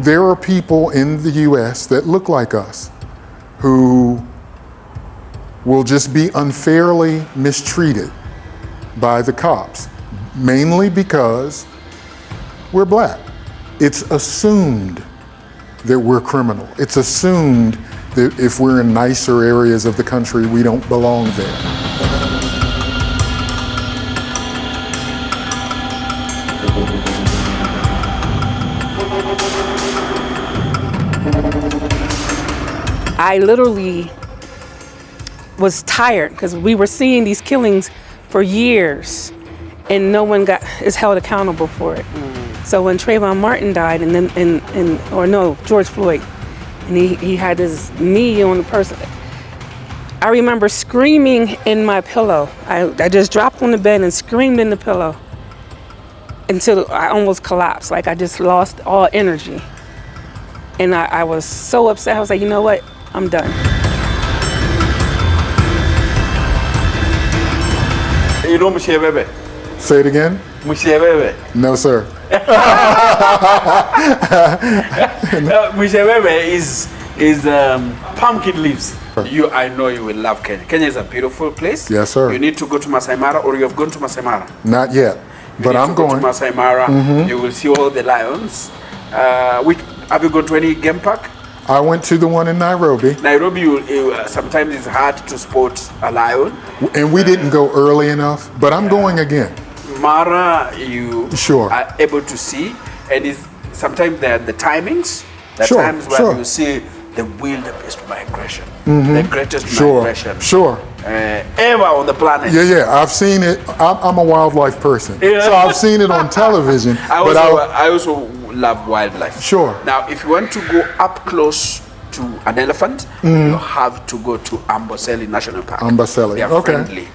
there are people in the US that look like us who will just be unfairly mistreated by the cops, mainly because we're black. It's assumed that we're criminal. It's assumed that if we're in nicer areas of the country, we don't belong there. I literally was tired because we were seeing these killings for years and no one is held accountable for it. So when Trayvon Martin died George Floyd, and he had his knee on the person, I remember screaming in my pillow. I just dropped on the bed and screamed in the pillow until I almost collapsed. Like I just lost all energy. And I was so upset. I was like, you know what? I'm done. You know Mushebebe? Say it again? Mushebebe? No, sir. Mushebebe is pumpkin leaves. I know you will love Kenya. Kenya is a beautiful place. Yes, sir. You need to go to Masai Mara, or you have gone to Masai Mara? Not yet, but I'm going. To Masai Mara. You will see all the lions. Have you gone to any game park? I went to the one in Nairobi. Nairobi, sometimes it's hard to spot a lion. And we didn't go early enough, but I'm going again. Mara, you Sure. are able to see, and sometimes the timings, the Sure, times when sure. you see the wildebeest migration, the greatest migration Sure. ever on the planet. Yeah, I've seen it. I'm a wildlife person, so I've seen it on television. I also love wildlife. Sure. Now, if you want to go up close to an elephant, you have to go to Amboseli National Park. Amboseli, They are okay. friendly.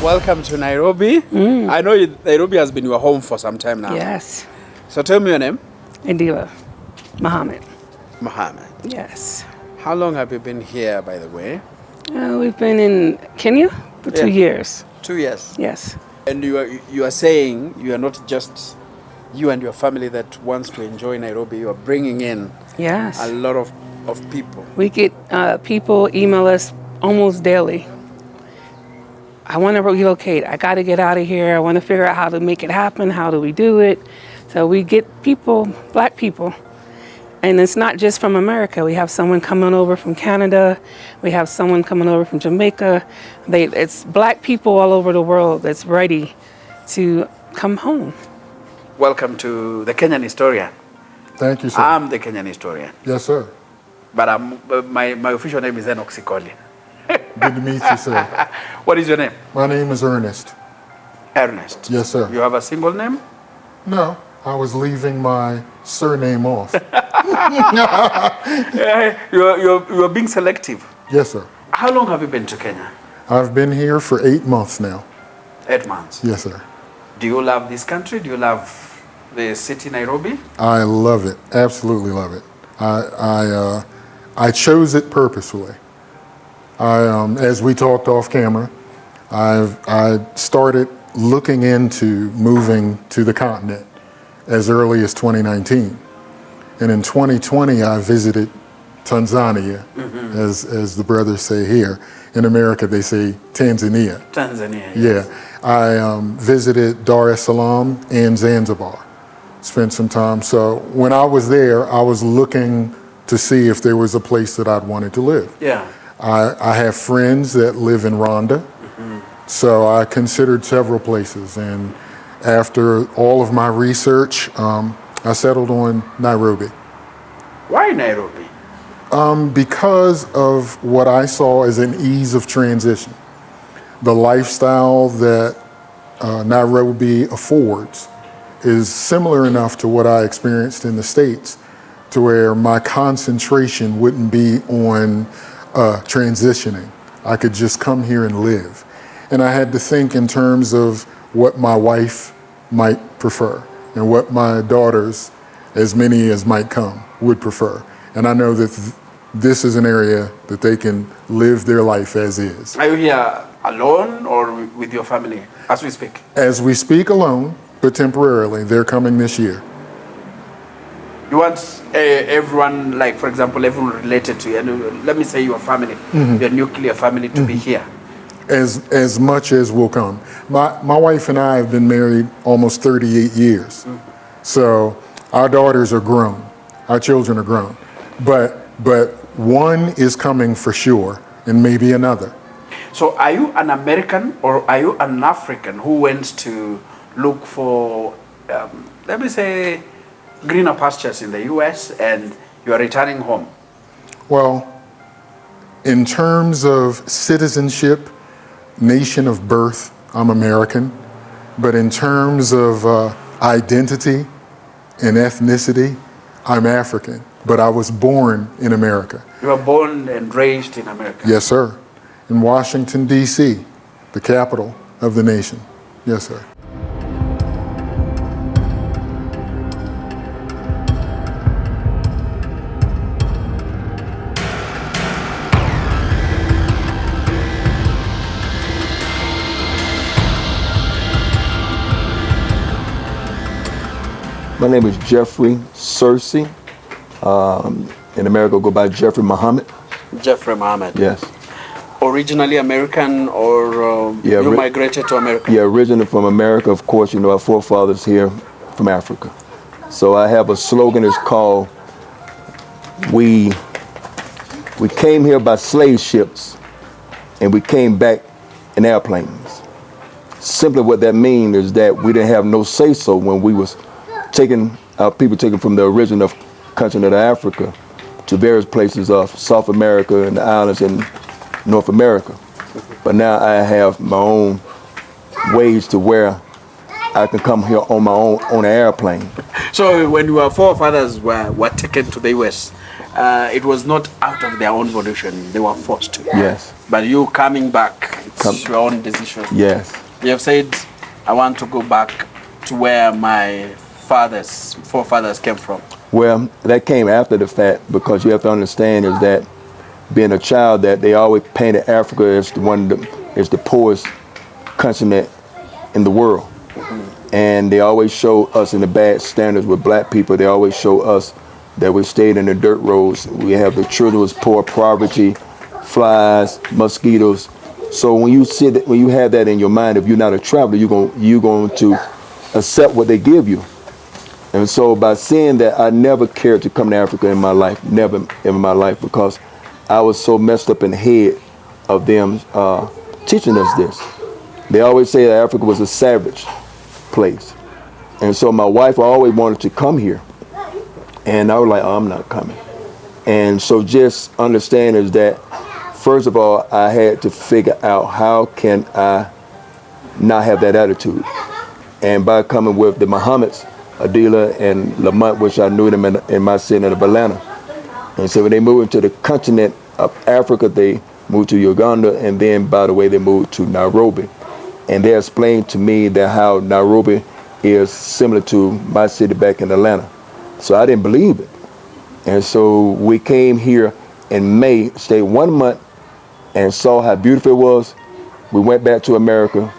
Welcome to Nairobi. I know Nairobi has been your home for some time now. Yes. So tell me your name. Indila Muhammad. Mohammed. Yes. How long have you been here, by the way? We've been in Kenya for 2 years. 2 years. Yes. And you are saying you are not just you and your family that wants to enjoy Nairobi. You are bringing in Yes. a lot of people. We get people email us almost daily. I want to relocate. I got to get out of here. I want to figure out how to make it happen. How do we do it? So we get people, black people. And it's not just from America. We have someone coming over from Canada. We have someone coming over from Jamaica. It's black people all over the world that's ready to come home. Welcome to the Kenyan Historian. Thank you, sir. I'm the Kenyan Historian. Yes, sir. But my official name is Enoch Sikoli. Good to meet you, sir. What is your name? My name is Ernest. Ernest. Yes, sir. You have a single name? No, I was leaving my surname off. You're being selective. Yes, sir. How long have you been to Kenya? I've been here for 8 months now. 8 months. Yes, sir. Do you love this country? Do you love the city Nairobi? I love it. Absolutely love it. I chose it purposefully. As we talked off camera, I started looking into moving to the continent as early as 2019. And in 2020, I visited Tanzania, as the brothers say here. In America, they say Tanzania. Tanzania. Yeah. I visited Dar es Salaam and Zanzibar. Spent some time. So when I was there, I was looking to see if there was a place that I'd wanted to live. Yeah. I have friends that live in Rwanda, so I considered several places. And after all of my research, I settled on Nairobi. Why Nairobi? Because of what I saw as an ease of transition, the lifestyle that Nairobi affords is similar enough to what I experienced in the States, to where my concentration wouldn't be on transitioning. I could just come here and live. And I had to think in terms of what my wife might prefer and what my daughters, as many as might come, would prefer. And I know that this is an area that they can live their life as is. Are you here alone or with your family as we speak? As we speak, alone, but temporarily. They're coming this year. You want everyone, like for example, everyone related to you, and let me say your family, your nuclear family, to be here? As much as will come. My wife and I have been married almost 38 years. So our daughters are grown. Our children are grown. But one is coming for sure, and maybe another. So are you an American or are you an African who went to look for, let me say, greener pastures in the US and you are returning home? Well, in terms of citizenship, nation of birth, I'm American. But in terms of identity and ethnicity, I'm African. But I was born in America. You were born and raised in America? Yes, sir. In Washington, D.C., the capital of the nation. Yes, sir. My name is Jeffrey Searcy. In America, go by Jeffrey Muhammad. Jeffrey Muhammad. Yes. Originally American, or you migrated to America? Yeah, originally from America. Of course, you know, our forefathers here from Africa. So I have a slogan that's called, we came here by slave ships and we came back in airplanes. Simply what that means is that we didn't have no say-so when we was people taken from the original continent of Africa to various places of South America and the islands in North America. But now I have my own ways to where I can come here on my own on an airplane. So when your forefathers were taken to the US, it was not out of their own volition, they were forced to. Yes. But you coming back, it's your own decision. Yes. You have said, I want to go back to where my forefathers came from. Well, that came after the fact, because you have to understand is that being a child, that they always painted Africa as the poorest continent in the world. And they always show us in the bad standards with black people. They always show us that we stayed in the dirt roads. We have the children was poor, poverty, flies, mosquitoes. So when you have that in your mind, if you're not a traveler, you're going to accept what they give you. And so by seeing that, I never cared to come to Africa in my life, never in my life, because I was so messed up in the head of them teaching us this. They always say that Africa was a savage place. And so my wife always wanted to come here. And I was like, oh, I'm not coming. And so just understand is that, first of all, I had to figure out how can I not have that attitude. And by coming with the Muhammads, Adila and Lamont, which I knew them in my city of Atlanta. And so when they moved into the continent of Africa, they moved to Uganda, and then, by the way, they moved to Nairobi. And they explained to me that how Nairobi is similar to my city back in Atlanta. So I didn't believe it. And so we came here in May, stayed 1 month, and saw how beautiful it was. We went back to America,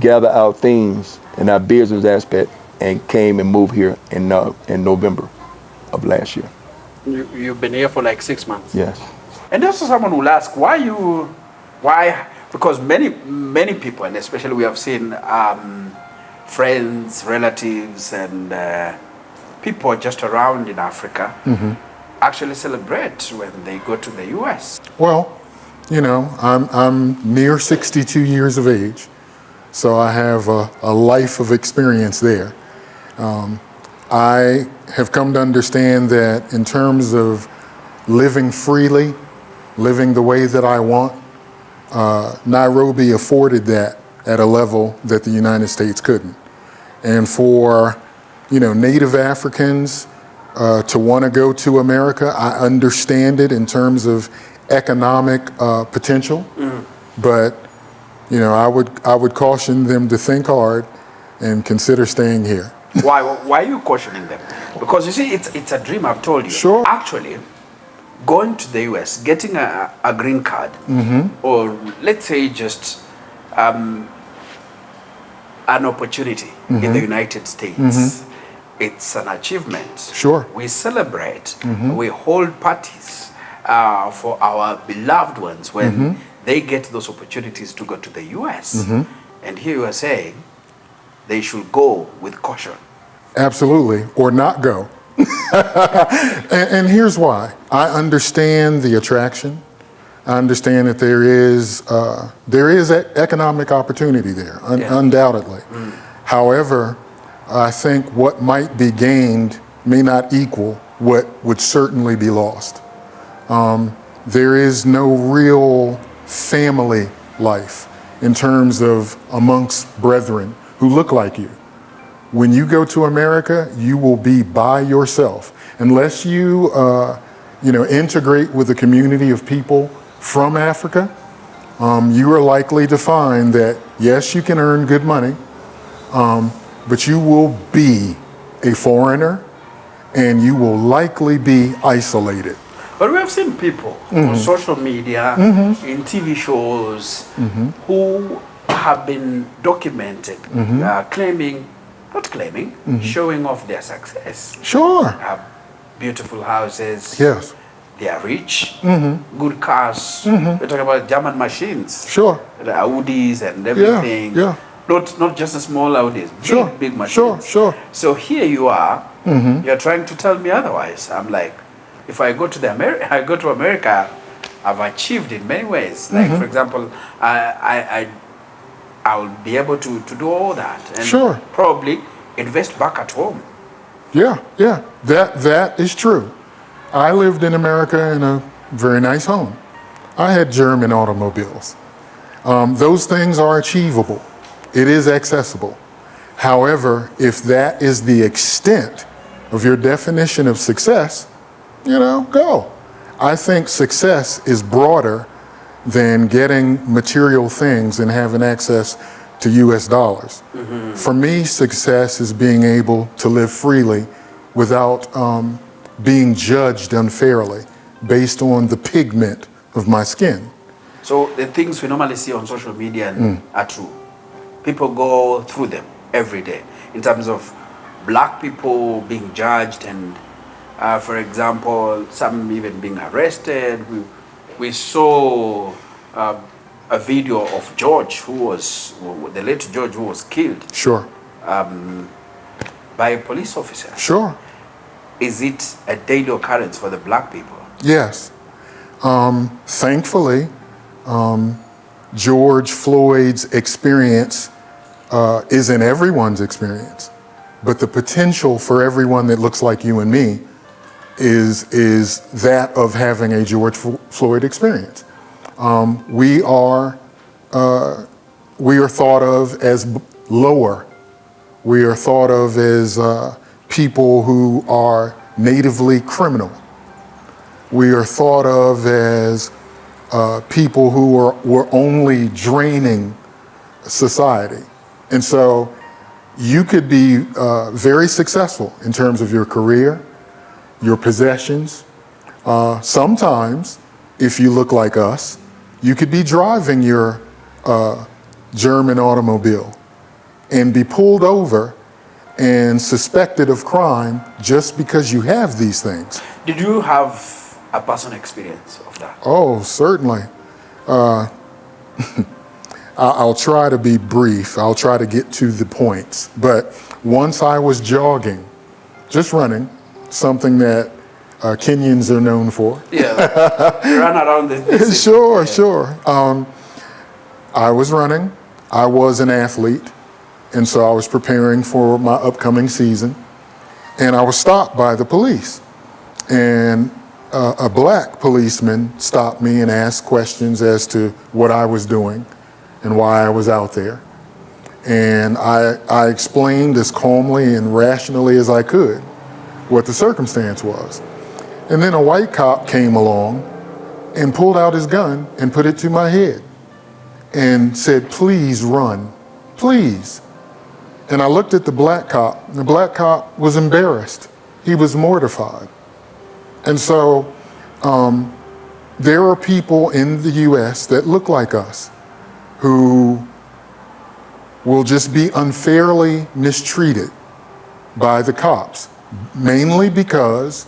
gathered our things and our business aspect, and came and moved here in November of last year. You've been here for like 6 months? Yes. And also someone will ask, why? Because many people, and especially we have seen friends, relatives, and people just around in Africa actually celebrate when they go to the US. Well, you know, I'm near 62 years of age, so I have a life of experience there. I have come to understand that in terms of living freely, living the way that I want. Nairobi afforded that at a level that the United States couldn't. And for, Native Africans to want to go to America, I understand it in terms of economic potential, but I would caution them to think hard and consider staying here. Why are you cautioning them? Because you see, it's a dream, I've told you. Sure. Actually, going to the US, getting a green card, or let's say just an opportunity in the United States, it's an achievement. Sure. We celebrate, we hold parties for our beloved ones when they get those opportunities to go to the US. And here you are saying they should go with caution. Absolutely, or not go. and here's why. I understand the attraction. I understand that there is economic opportunity there, undoubtedly. However, I think what might be gained may not equal what would certainly be lost. There is no real family life in terms of amongst brethren who look like you. When you go to America, you will be by yourself. Unless you, integrate with a community of people from Africa, you are likely to find that, yes, you can earn good money, but you will be a foreigner and you will likely be isolated. But we have seen people on social media, in TV shows, who have been documented, showing off their success. Sure. Have beautiful houses. Yes. They are rich, good cars. We're talking about German machines. Sure. The Audis and everything. Yeah. Not just the small Audis, big machines. Sure. So here you are, you're trying to tell me otherwise. I'm like, if I go to America, I've achieved in many ways. Like, for example, I'll be able to do all that and probably invest back at home. Yeah. That is true. I lived in America in a very nice home. I had German automobiles. Those things are achievable. It is accessible. However, if that is the extent of your definition of success, go. I think success is broader than getting material things and having access to US dollars. For me, success is being able to live freely without being judged unfairly based on the pigment of my skin. So the things we normally see on social media are true. People go through them every day in terms of black people being judged and, for example, some even being arrested. We saw a video of George, the late George, who was killed. Sure. By a police officer. Sure. Is it a daily occurrence for the black people? Yes. Thankfully, George Floyd's experience isn't everyone's experience, but the potential for everyone that looks like you and me is that of having a George Floyd experience. We are thought of as lower. We are thought of as people who are natively criminal. We are thought of as people who were only draining society. And so you could be very successful in terms of your career, your possessions. Sometimes, if you look like us, you could be driving your German automobile and be pulled over and suspected of crime just because you have these things. Did you have a personal experience of that? Oh, certainly. I'll try to be brief. I'll try to get to the points. But once I was jogging, just running, something that Kenyans are known for. Yeah, run around the Sure. I was running. I was an athlete, and so I was preparing for my upcoming season, and I was stopped by the police. And a black policeman stopped me and asked questions as to what I was doing and why I was out there. And I explained as calmly and rationally as I could what the circumstance was. And then a white cop came along and pulled out his gun and put it to my head and said, "Please run, please." And I looked at the black cop, and the black cop was embarrassed. He was mortified. And so there are people in the US that look like us who will just be unfairly mistreated by the cops, mainly because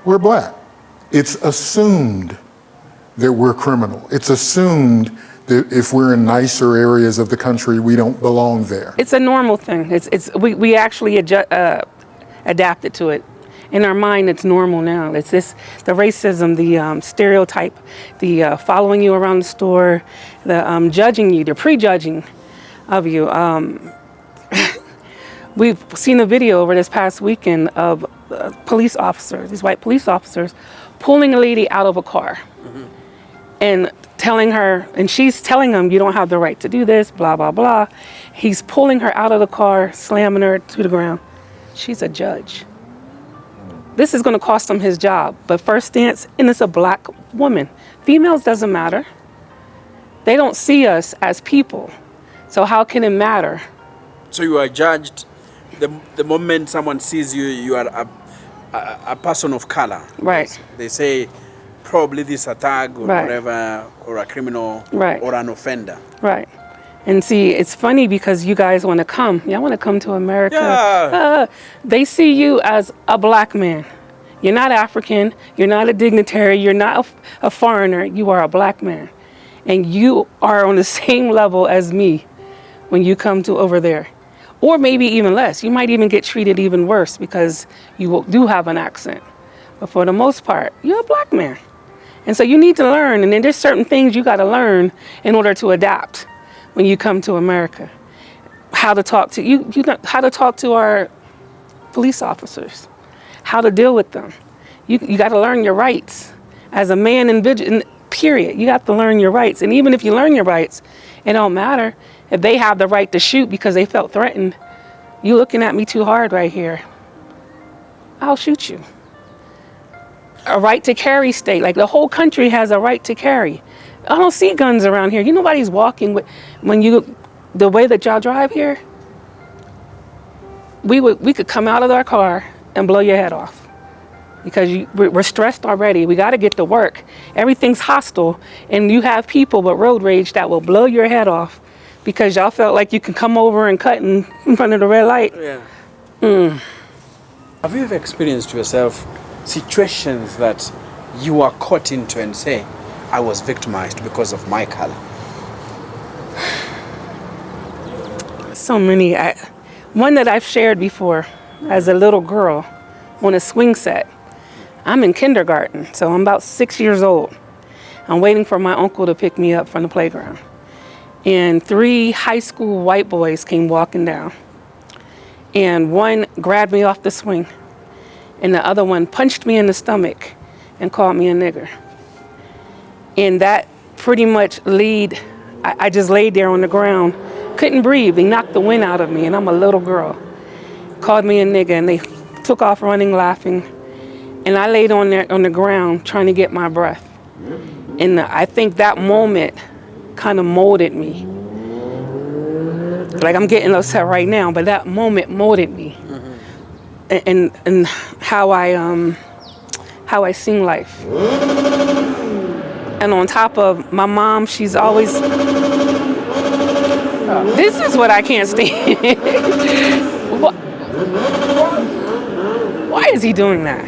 we're black. It's assumed that we're criminal. It's assumed that if we're in nicer areas of the country, we don't belong there. It's a normal thing. We actually adapted to it. In our mind, it's normal now. It's the racism, the stereotype, the following you around the store, the judging you, the prejudging of you. We've seen a video over this past weekend of police officers, these white police officers, pulling a lady out of a car and telling her, and she's telling him, "You don't have the right to do this, blah, blah, blah." He's pulling her out of the car, slamming her to the ground. She's a judge. This is going to cost him his job. But first stance, and it's a black woman. Females doesn't matter. They don't see us as people. So how can it matter? So you are judged the moment someone sees you, you are a person of color. Right. They say probably this a thug or Right. whatever, or a criminal, Right. or an offender. Right. And see, it's funny because you guys want to come. Y'all want to come to America. Yeah. They see you as a black man. You're not African. You're not a dignitary. You're not a foreigner. You are a black man. And you are on the same level as me when you come to over there. Or maybe even less. You might even get treated even worse because you do have an accent. But for the most part, you're a black man. And so you need to learn. And then there's certain things you got to learn in order to adapt when you come to America. How to talk to how to talk to our police officers, how to deal with them. You got to learn your rights as a man, period. You have to learn your rights. And even if you learn your rights, it don't matter if they have the right to shoot because they felt threatened. You looking at me too hard right here, I'll shoot you. A right to carry state, like the whole country has a right to carry. I don't see guns around here. Nobody's walking with, the way that y'all drive here, we could come out of our car and blow your head off because we're stressed already. We got to get to work. Everything's hostile, and you have people with road rage that will blow your head off because y'all felt like you can come over and cut in front of the red light. Yeah. Have you ever experienced yourself situations that you are caught into and say, "I was victimized because of my color"? So many. One that I've shared before as a little girl on a swing set. I'm in kindergarten, so I'm about 6 years old. I'm waiting for my uncle to pick me up from the playground. And 3 high school white boys came walking down. And one grabbed me off the swing, and the other one punched me in the stomach and called me a nigger. And that pretty much I just laid there on the ground, couldn't breathe. They knocked the wind out of me, and I'm a little girl. Called me a nigger, and they took off running, laughing. And I laid on the ground trying to get my breath. And I think that moment kind of molded me. Like I'm getting upset right now, but that moment molded me. And how I sing life. And on top of my mom, she's always, this is what I can't stand. Why is he doing that?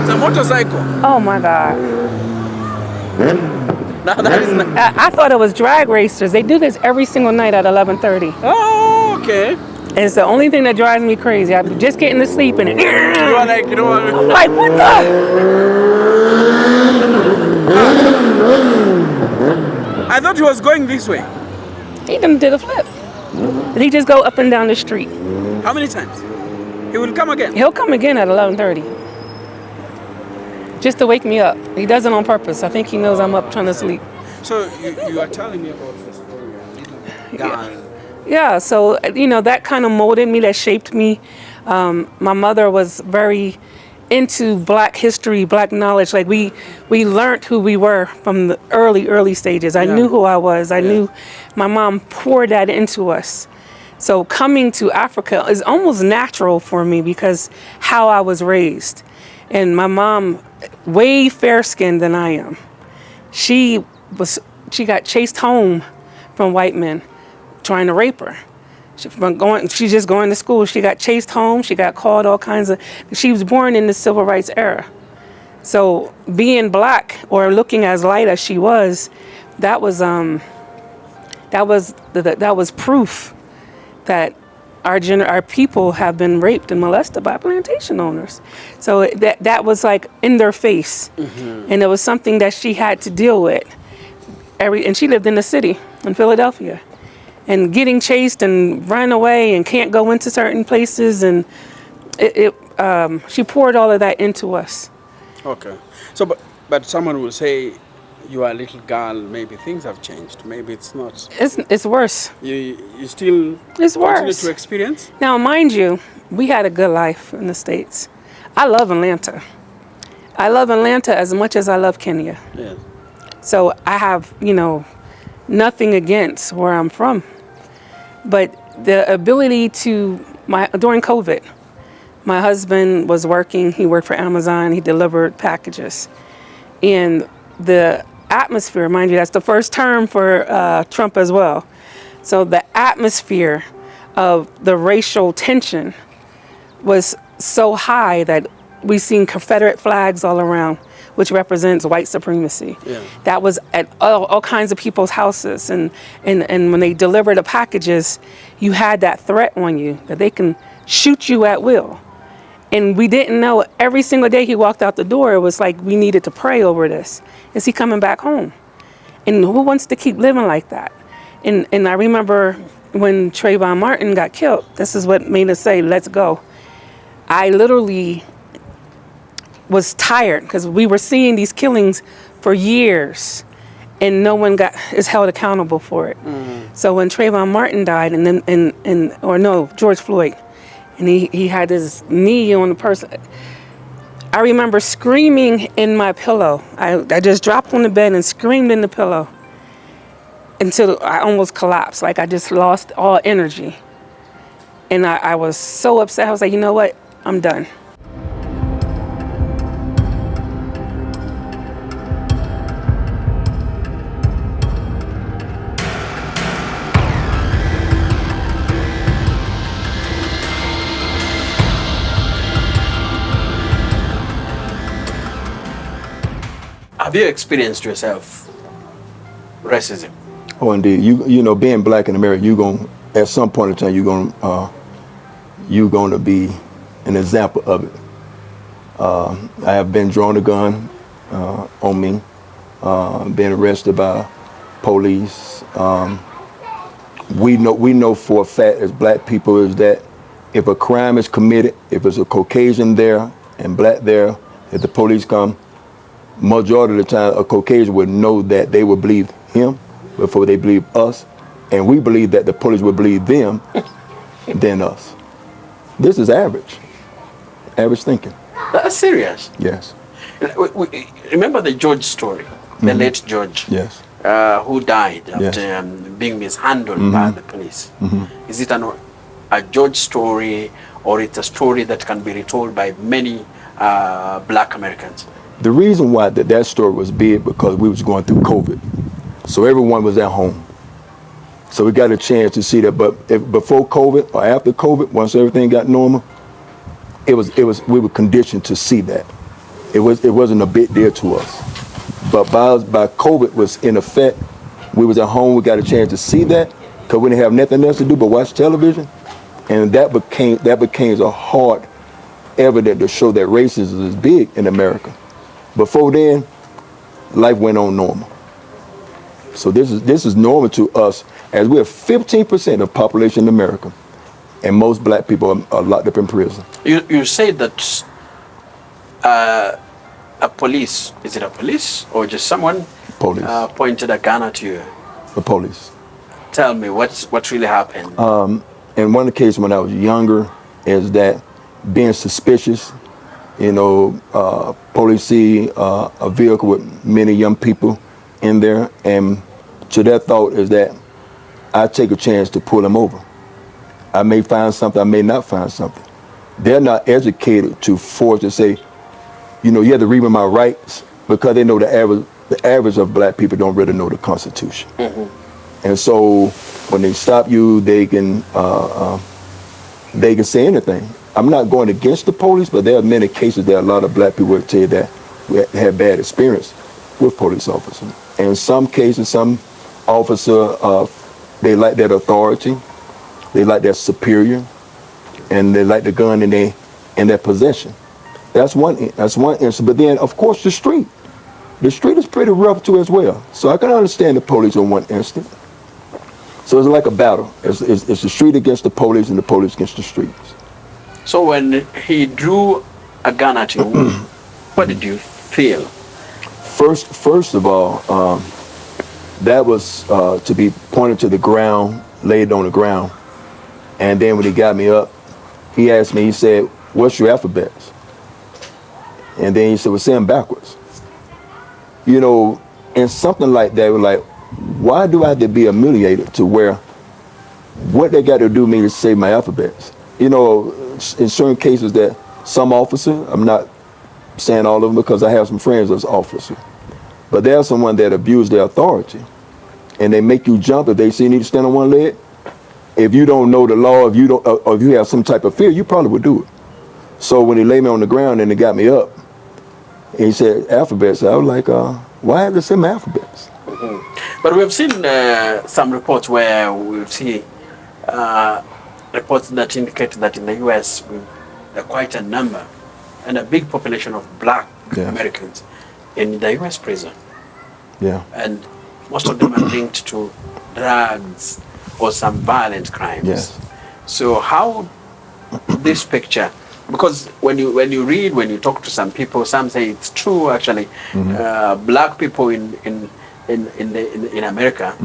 It's a motorcycle. Oh my God. No, that is not. I thought it was drag racers. They do this every single night at 11:30. Oh, okay. And it's the only thing that drives me crazy. I'm just getting to sleep in it. You are like, you know, I'm like, what the? I thought he was going this way. He done did a flip. He just go up and down the street. How many times? He will come again. He'll come again at 11:30. Just to wake me up. He does it on purpose. I think he knows I'm up trying to sleep. So you are telling me about the story of little girl. Yeah, so, that kind of molded me, that shaped me. My mother was very into Black history, Black knowledge. Like we learned who we were from the early stages. I knew who I was. I knew my mom poured that into us. So coming to Africa is almost natural for me because how I was raised. And my mom, way fair-skinned than I am. She got chased home from white men trying to rape her. She's just going to school. She got chased home. She got called all kinds of. She was born in the civil rights era. So being Black or looking as light as she was, that was proof that our people have been raped and molested by plantation owners. So that was like in their face, and it was something that she had to deal with. And she lived in the city in Philadelphia. And getting chased and run away and can't go into certain places, and she poured all of that into us. Okay, so but someone will say, you are a little girl. Maybe things have changed. Maybe it's not. It's worse. You still It's continue worse to experience. Now, mind you, we had a good life in the States. I love Atlanta. I love Atlanta as much as I love Kenya. Yes. So I have nothing against where I'm from. But the ability during COVID, my husband was working, he worked for Amazon, he delivered packages. And the atmosphere, mind you, that's the first term for Trump as well. So the atmosphere of the racial tension was so high that we seen Confederate flags all around, which represents white supremacy. Yeah. That was at all kinds of people's houses. And when they deliver the packages, you had that threat on you that they can shoot you at will. And we didn't know, every single day he walked out the door, it was like we needed to pray over this. Is he coming back home? And who wants to keep living like that? And I remember when Trayvon Martin got killed, this is what made us say, let's go. I literally was tired because we were seeing these killings for years and no one is held accountable for it. So when Trayvon Martin died George Floyd, and he had his knee on the person, I remember screaming in my pillow. I just dropped on the bed and screamed in the pillow until I almost collapsed. Like I just lost all energy. And I was so upset. I was like, you know what? I'm done. Have you experienced yourself racism? Oh, indeed. You know, being Black in America, at some point in time, you're gonna be an example of it. I have been drawn a gun on me, been arrested by police. We know for a fact as Black people is that if a crime is committed, if it's a Caucasian there and Black there, if the police come, majority of the time a Caucasian would know that they would believe him before they believe us, and we believe that the police would believe them than us. This is average thinking. That's serious. Yes. Remember the George story, the late George, yes, who died after being mishandled by the police. Is it a George story, or it's a story that can be retold by many Black Americans? The reason why that story was big because we was going through COVID, so everyone was at home. So we got a chance to see that. But before COVID or after COVID, once everything got normal, we were conditioned to see that. It wasn't a big deal to us. But by COVID was in effect, we was at home. We got a chance to see that because we didn't have nothing else to do but watch television, and that became a hard evidence to show that racism is big in America. Before then, life went on normal. So this is normal to us, as we are 15% of the population in America. and most black people are locked up in prison. You say that a police, is it a police or just someone Police. Pointed a gun at you? The police. Tell me what really happened. And one of the cases when I was younger is that being suspicious, police see a vehicle with many young people in there, and to their thought is that I take a chance to pull them over. I may find something, I may not find something. They're not educated to force to say, you have to read my rights, because they know the average of black people don't really know the Constitution. Mm-hmm. And so when they stop you, they can say anything. I'm not going against the police, but there are many cases that a lot of black people would tell you that we have bad experience with police officers. And in some cases, some officer, they like that authority, they like that superior, and they like the gun in their possession. That's one instance. But then, of course, the street. The street is pretty rough too as well. So I can understand the police on one instant. So it's like a battle. It's the street against the police and the police against the streets. So when he drew a gun at you, what did you feel? First of all, that was to be pointed to the ground, laid on the ground. And then when he got me up, he asked me, he said, "What's your alphabets?" And then he said, "Well, say them backwards." And something like that, we're like, why do I have to be humiliated to where what they got to do me to say my alphabets? In certain cases that some officer, I'm not saying all of them because I have some friends as officers, but there's someone that abuse their authority and they make you jump if they say you need to stand on one leg. If you don't know the law, if you have some type of fear, you probably would do it. So when he laid me on the ground and they got me up, and he said alphabets, I was like, why have to say my alphabets? Mm-hmm. But we've seen some reports where we see reports that indicate that in the US, there are quite a number and a big population of black Americans in the US prison. Yeah. And most of them are linked to drugs or some violent crimes. Yes. So how this picture, because when you talk to some people, some say it's true actually. Mm-hmm. Black people in America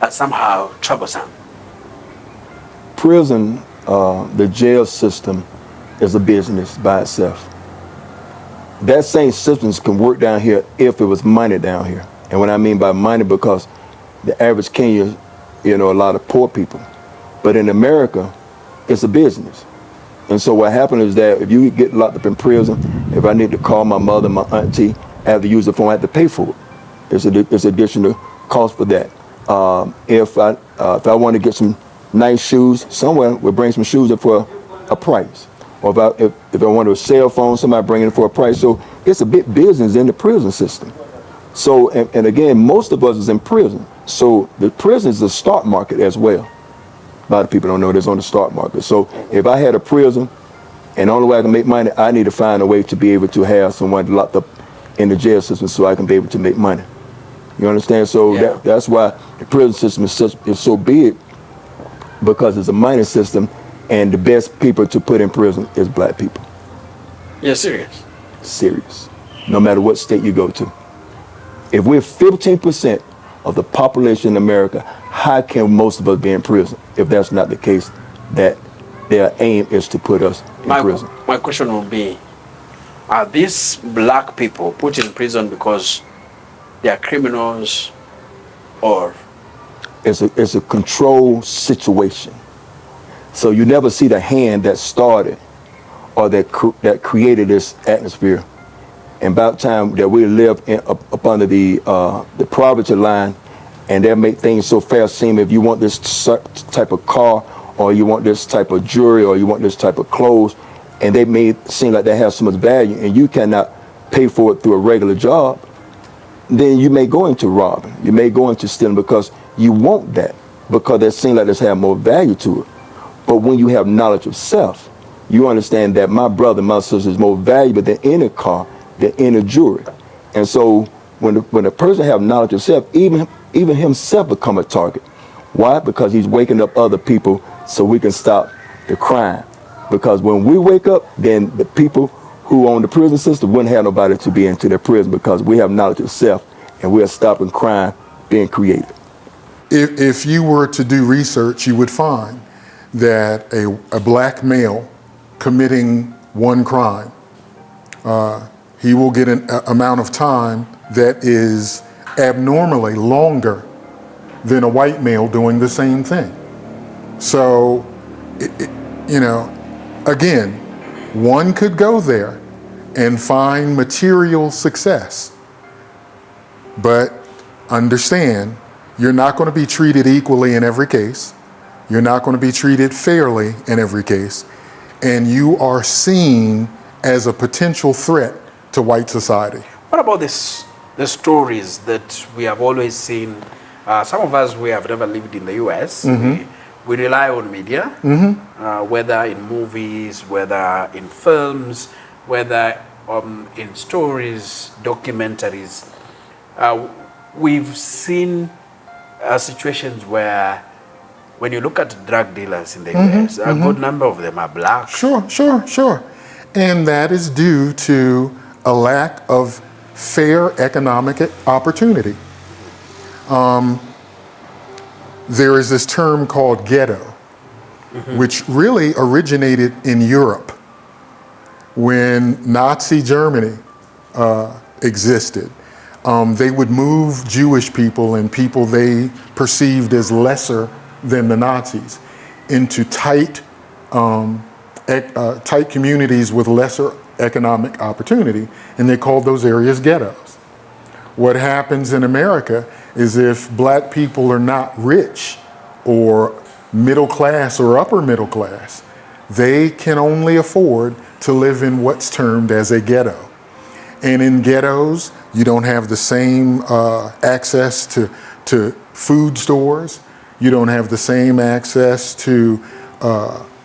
are somehow troublesome. Prison, the jail system is a business by itself. That same system can work down here if it was money down here. And what I mean by money, because the average Kenyan, a lot of poor people. But in America, it's a business. And so what happened is that if you get locked up in prison, if I need to call my mother, my auntie, I have to use the phone, I have to pay for it. It's additional cost for that. If I want to get some nice shoes, someone will bring some shoes up for a price. Or if I want a cell phone, somebody bring it for a price. So it's a big business in the prison system. So, and again, most of us is in prison. So the prison is the stock market as well. A lot of people don't know this on the stock market. So if I had a prison and the only way I can make money, I need to find a way to be able to have someone locked up in the jail system so I can be able to make money. You understand? So that's why the prison system is so big, because it's a money system, and the best people to put in prison is black people. You're serious? Serious. No matter what state you go to. If we're 15% of the population in America, how can most of us be in prison if that's not the case, that their aim is to put us in prison? My question will be, are these black people put in prison because they are criminals, or? It's a control situation. So you never see the hand that started or that created this atmosphere. And about time that we live up under the poverty line, and they make things so fast seem if you want this type of car, or you want this type of jewelry, or you want this type of clothes, and they may seem like they have so much value, and you cannot pay for it through a regular job, then you may go into robbing, you may go into stealing, because you want that, because they seem like they have more value to it. But when you have knowledge of self, you understand that my brother, my sister is more valuable than any car, than any jewelry. And so when a person have knowledge of self, even himself become a target. Why? Because he's waking up other people so we can stop the crime. Because when we wake up, then the people who own the prison system wouldn't have nobody to be into their prison, because we have knowledge of self and we are stopping crime being created. If you were to do research, you would find that a black male committing one crime, he will get an amount of time that is abnormally longer than a white male doing the same thing. So, again, one could go there and find material success, but understand, you're not going to be treated equally in every case. You're not going to be treated fairly in every case. And you are seen as a potential threat to white society. What about the stories that we have always seen? Some of us, we have never lived in the US. We rely on media, whether in movies, whether in films, whether in stories, documentaries. We've seen situations where, when you look at drug dealers in the US, a good number of them are black. Sure. And that is due to a lack of fair economic opportunity. There is this term called ghetto, which really originated in Europe when Nazi Germany existed. They would move Jewish people and people they perceived as lesser than the Nazis into tight communities with lesser economic opportunity, and they called those areas ghettos. What happens in America is, if black people are not rich or middle class or upper middle class, they can only afford to live in what's termed as a ghetto. And in ghettos, you don't have the same access to food stores. You don't have the same access to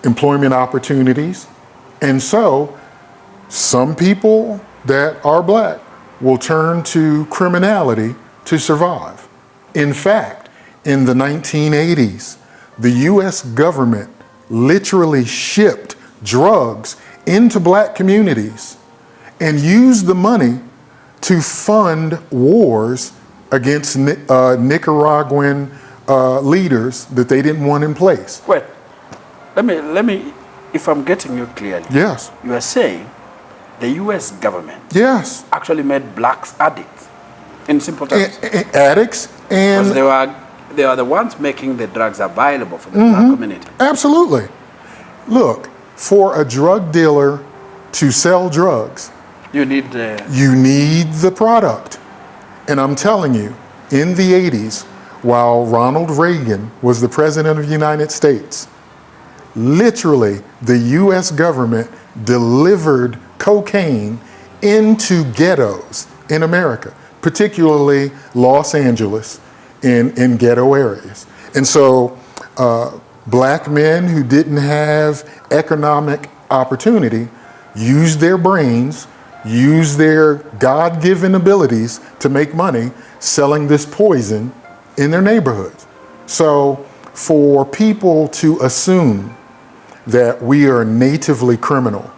employment opportunities. And so some people that are black will turn to criminality to survive. In fact, in the 1980s, the US government literally shipped drugs into black communities and used the money to fund wars against Nicaraguan leaders that they didn't want in place. Wait, let me, if I'm getting you clearly. Yes. You are saying the US government Yes. actually made blacks addicts, in simple terms. Addicts and... Because they are the ones making the drugs available for the black community. Absolutely. Look, for a drug dealer to sell drugs, You need the product. And I'm telling you, in the 80s, while Ronald Reagan was the president of the United States, literally the US government delivered cocaine into ghettos in America, particularly Los Angeles, in ghetto areas. And so black men who didn't have economic opportunity used their brains, used their God-given abilities to make money selling this poison in their neighborhoods. So for people to assume that we are natively criminal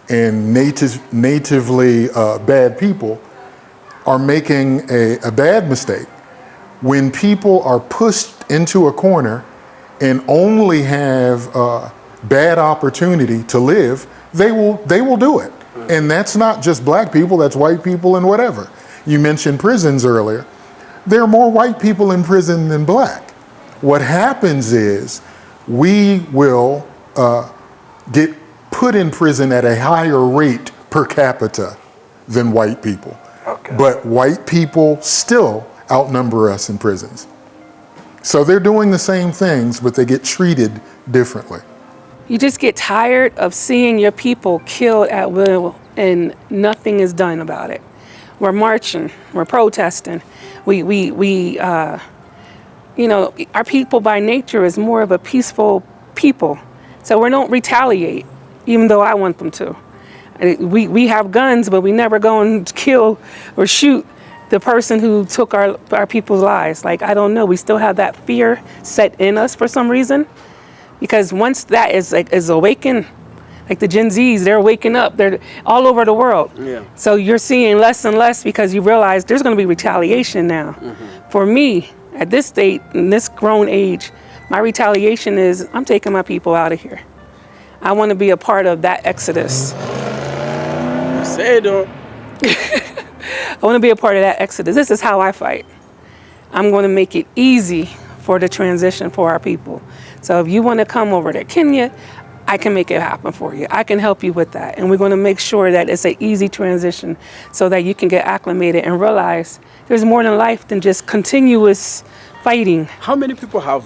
and natively bad people are making a bad mistake. When people are pushed into a corner and only have bad opportunity to live, they will do it. And that's not just black people, that's white people and whatever. You mentioned prisons earlier. There are more white people in prison than black. What happens is we will get put in prison at a higher rate per capita than white people. Okay. But white people still outnumber us in prisons. So they're doing the same things, but they get treated differently. You just get tired of seeing your people killed at will and nothing is done about it. We're marching, we're protesting. Our people by nature is more of a peaceful people. So we don't retaliate, even though I want them to. We have guns, but we never go and kill or shoot the person who took our people's lives. Like, I don't know, we still have that fear set in us for some reason. Because once that is awakened, like the Gen Zs, they're waking up. They're all over the world. Yeah. So you're seeing less and less because you realize there's going to be retaliation now. For me, at this state, in this grown age, my retaliation is I'm taking my people out of here. I want to be a part of that exodus. Say it, though. I want to be a part of that exodus. This is how I fight. I'm going to make it easy for the transition for our people. So if you want to come over to Kenya, I can make it happen for you. I can help you with that. And we're going to make sure that it's an easy transition so that you can get acclimated and realize there's more than life than just continuous fighting. How many people have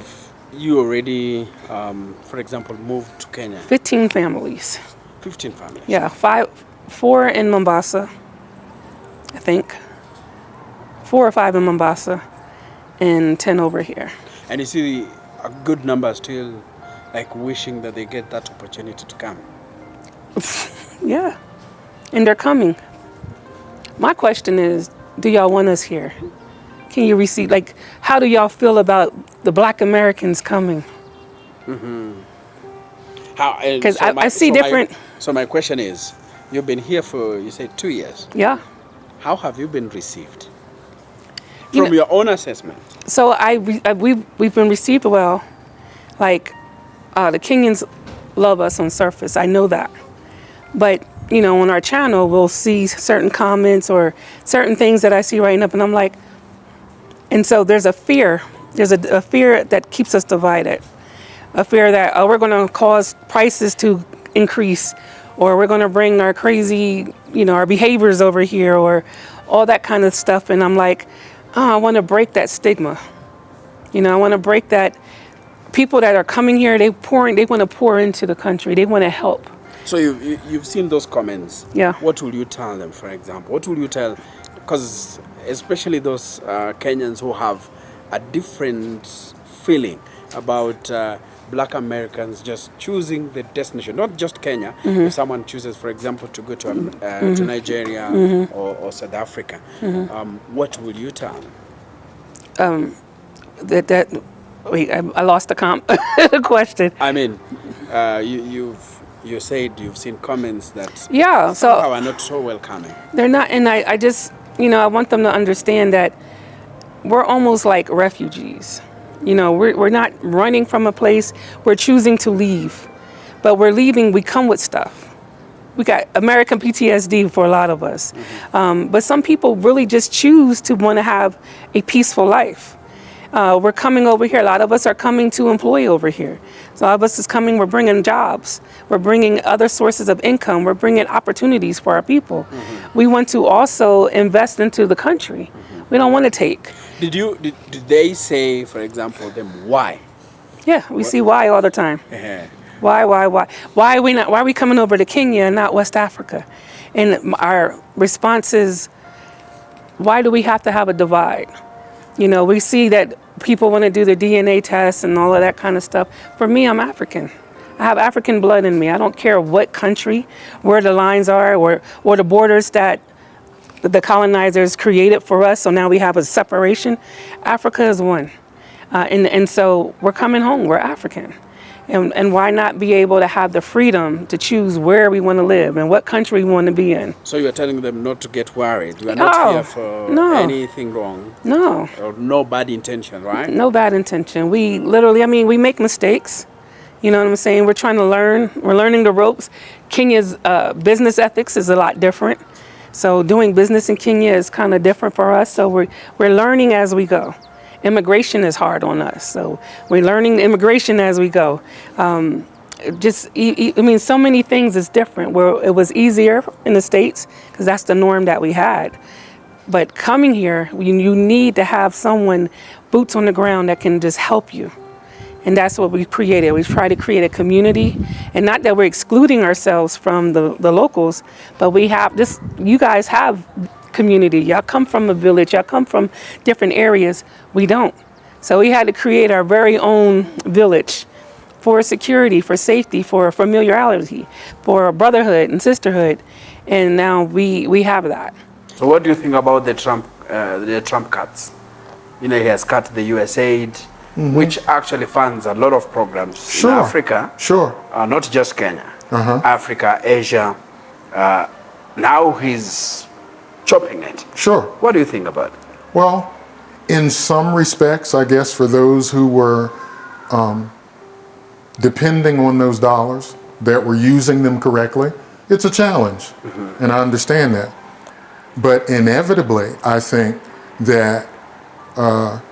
you already, for example, moved to Kenya? 15 families. 15 families. Yeah, 4 in Mombasa, I think. 4 or 5 in Mombasa and 10 over here. And you see a good number still like wishing that they get that opportunity to come. Yeah, and they're coming. My question is, do y'all want us here? Can you receive, like, how do y'all feel about the Black Americans coming? Because I see different. So my question is, you've been here for, you say, 2 years. Yeah. How have you been received? You From know- your own assessment. So we've been received well. Like, the Kenyans love us on surface. I know that. But, you know, on our channel, we'll see certain comments or certain things that I see writing up, and I'm like, and so there's a fear. There's a fear that keeps us divided. A fear that, oh, we're going to cause prices to increase, or we're going to bring our crazy, you know, our behaviors over here, or all that kind of stuff. And I'm like, oh, I want to break that stigma. You know, I want to break that. People that are coming here, they want to pour into the country. They want to help. So you've seen those comments. Yeah. What will you tell them, for example? What will you tell, because especially those Kenyans who have a different feeling about Black Americans just choosing the destination, not just Kenya. If someone chooses, for example, to go to Nigeria or South Africa, what will you tell them? Wait, I lost the question. I mean, you said you've seen comments that Yeah, somehow so are not so welcoming. they're not, and I just, you know, I want them to understand that we're almost like refugees. You know, we're not running from a place, we're choosing to leave. But we're leaving, we come with stuff. We got American PTSD for a lot of us. But some people really just choose to want to have a peaceful life. We're coming over here. A lot of us are coming to employ over here. So a lot of us is coming, we're bringing jobs. We're bringing other sources of income. We're bringing opportunities for our people. We want to also invest into the country. We don't want to take. Did they say, for example, them why? Yeah, we see why all the time. Why? Why are we coming over to Kenya and not West Africa? And our response is, why do we have to have a divide? You know, we see that people want to do the DNA tests and all of that kind of stuff. For me, I'm African. I have African blood in me. I don't care what country, where the lines are, or the borders that the colonizers created for us. So now we have a separation. Africa is one. And so we're coming home. We're African. And why not be able to have the freedom to choose where we want to live and what country we want to be in? So you're telling them not to get worried. You are not here for anything wrong. No. Or no bad intention, right? No bad intention. We literally, I mean, we make mistakes. You know what I'm saying? We're trying to learn. We're learning the ropes. Kenya's business ethics is a lot different. So doing business in Kenya is kind of different for us. So we're learning as we go. Immigration is hard on us. So we're learning immigration as we go. I mean, so many things is different. Where it was easier in the States because that's the norm that we had. But coming here, you need to have someone, boots on the ground, that can just help you. And that's what we created. We try to create a community, and not that we're excluding ourselves from the locals, but we have this, you guys have community. Y'all come from a village, y'all come from different areas. We don't. So we had to create our very own village for security, for safety, for familiarity, for brotherhood and sisterhood. And now we have that. So what do you think about the Trump cuts? You know, he has cut the US aid. which actually funds a lot of programs Sure. in Africa. Sure. Not just Kenya, Uh-huh. Africa, Asia. Now he's chopping it. Sure. What do you think about it? Well, in some respects, I guess for those who were depending on those dollars, that were using them correctly, it's a challenge. And I understand that. But inevitably, I think that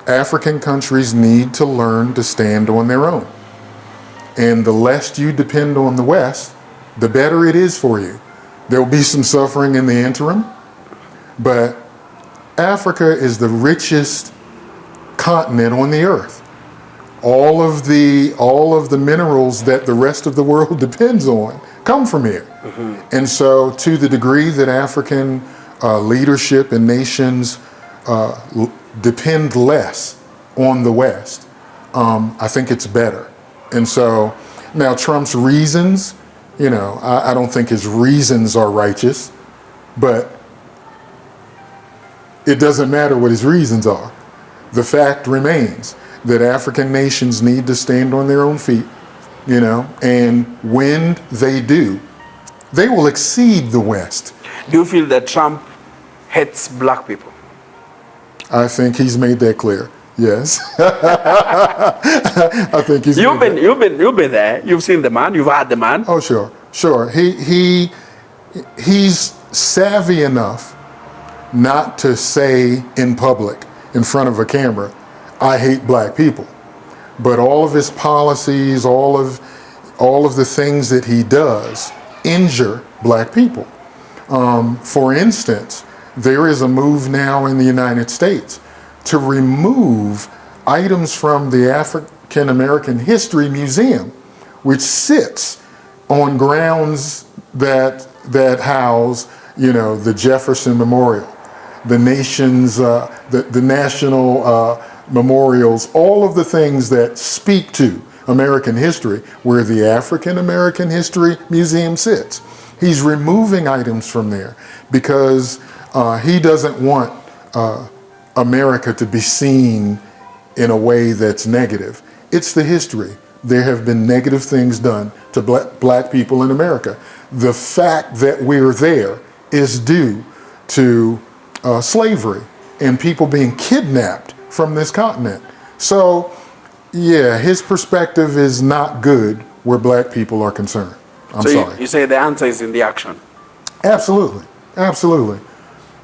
African countries need to learn to stand on their own. And the less you depend on the West, the better it is for you. There'll be some suffering in the interim, but Africa is the richest continent on the earth. All of the minerals that the rest of the world depends on come from here. And so to the degree that African leadership and nations depend less on the West, I think it's better. And so now Trump's reasons, I don't think his reasons are righteous, but it doesn't matter what his reasons are. The fact remains that African nations need to stand on their own feet, and when they do, they will exceed the West. Do you feel that Trump hates black people? I think he's made that clear. Yes. I think he's. You've been there. You've seen the man. You've had the man. Oh, sure. He's savvy enough not to say in public, in front of a camera, I hate black people. But all of his policies, all of the things that he does injure black people. For instance, there is a move now in the United States to remove items from the African American History Museum, which sits on grounds that house, the Jefferson Memorial, the national memorials, all of the things that speak to American history, where the African American History Museum sits. He's removing items from there because he doesn't want America to be seen in a way that's negative. It's the history. There have been negative things done to black people in America. The fact that we're there is due to slavery and people being kidnapped from this continent. So, yeah, his perspective is not good where black people are concerned. I'm sorry. You say the answer is in the action? Absolutely.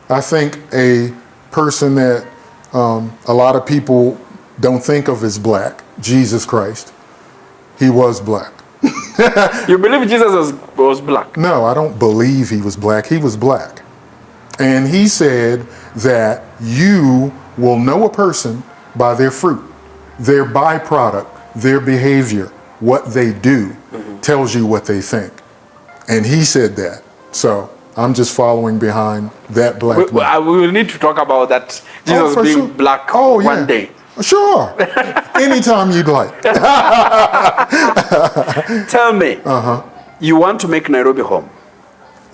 I think a person that a lot of people don't think of as black, Jesus Christ, he was black. You believe Jesus was black? No, I don't believe he was black. He was black. And he said that you will know a person by their fruit, their byproduct, their behavior, what they do tells you what they think. And he said that. So I'm just following behind that black man. We will need to talk about that Jesus being black one day. Sure. Anytime you'd like. Tell me, you want to make Nairobi home?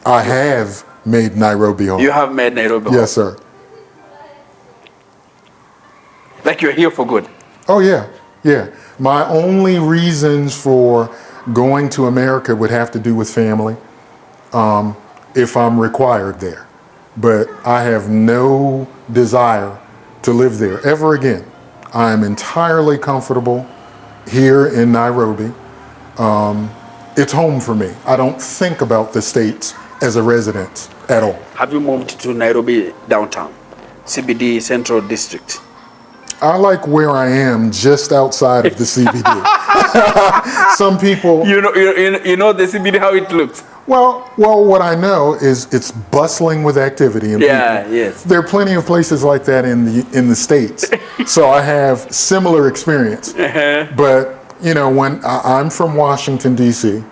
I have made Nairobi home. You have made Nairobi home? Yes, sir. Like you're here for good? Oh, yeah. My only reasons for going to America would have to do with family, if I'm required there. But I have no desire to live there ever again. I am entirely comfortable here in Nairobi. It's home for me. I don't think about the States as a residence at all. Have you moved to Nairobi downtown, CBD Central District? I like where I am just outside of the CBD. Some people... You know the CBD, how it looks? Well, what I know is it's bustling with activity. And yes. There are plenty of places like that in the States. So I have similar experience. But, when I'm from Washington, D.C.,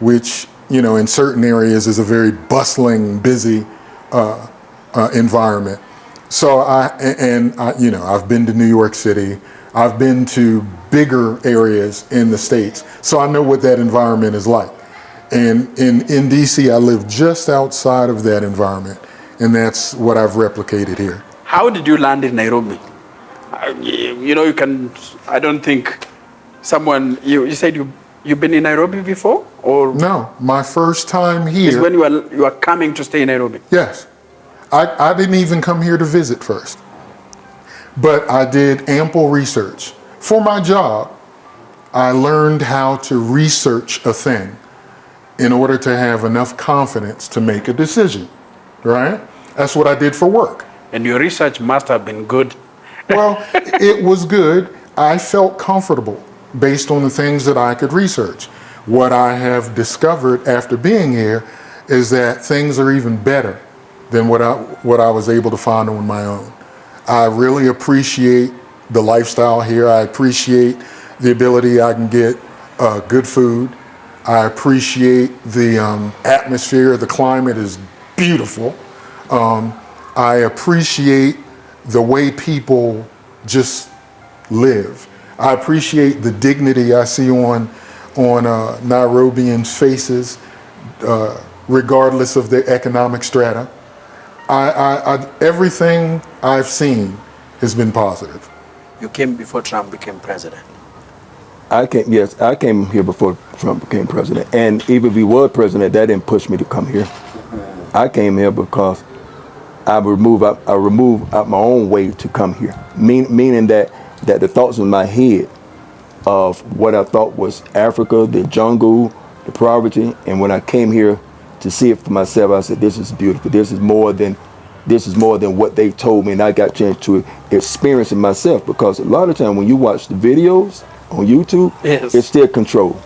which, in certain areas is a very bustling, busy environment. So I've been to New York City. I've been to bigger areas in the States. So I know what that environment is like. And in DC, I live just outside of that environment. And that's what I've replicated here. How did you land in Nairobi? you know, I don't think someone, you said you've been in Nairobi before? Or No, my first time is here. when you are coming to stay in Nairobi? Yes. I didn't even come here to visit first. But I did ample research. For my job, I learned how to research a thing in order to have enough confidence to make a decision, right? That's what I did for work. And your research must have been good. Well, it was good. I felt comfortable based on the things that I could research. What I have discovered after being here is that things are even better than what I was able to find on my own. I really appreciate the lifestyle here. I appreciate the ability I can get good food. I appreciate the atmosphere. The climate is beautiful. I appreciate the way people just live. I appreciate the dignity I see on Nairobians' faces, regardless of their economic strata. Everything I've seen has been positive. You came before Trump became president. I came here before Trump became president. And even if he was president, that didn't push me to come here. I came here because I removed out my own way to come here. Meaning that the thoughts in my head of what I thought was Africa, the jungle, the poverty, and when I came here to see it for myself, I said, this is beautiful. This is more than what they told me, and I got a chance to experience it myself, because a lot of time when you watch the videos on YouTube, yes, it's still controlled.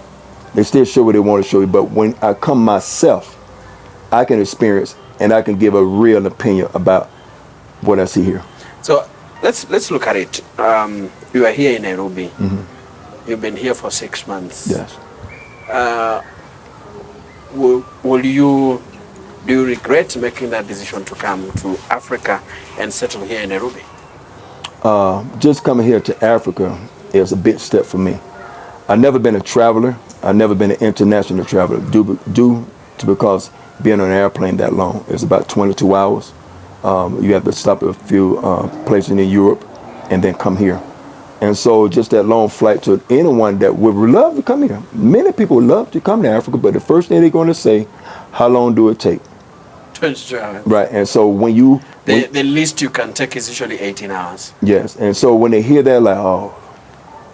They still show what they want to show you, but when I come myself, I can experience and I can give a real opinion about what I see here. So let's look at it. You are here in Nairobi. Mm-hmm. You've been here for 6 months. Yes. Do you regret making that decision to come to Africa and settle here in Nairobi? Just coming here to Africa is a big step for me. I've never been a traveler. I've never been an international traveler due to because being on an airplane that long, it's about 22 hours. You have to stop at a few places in Europe and then come here. And so just that long flight to anyone that would love to come here. Many people love to come to Africa, but the first thing they're going to say, how long do it take? 22 hours. Right, and so when you... The least you can take is usually 18 hours. Yes, and so when they hear that, like, oh.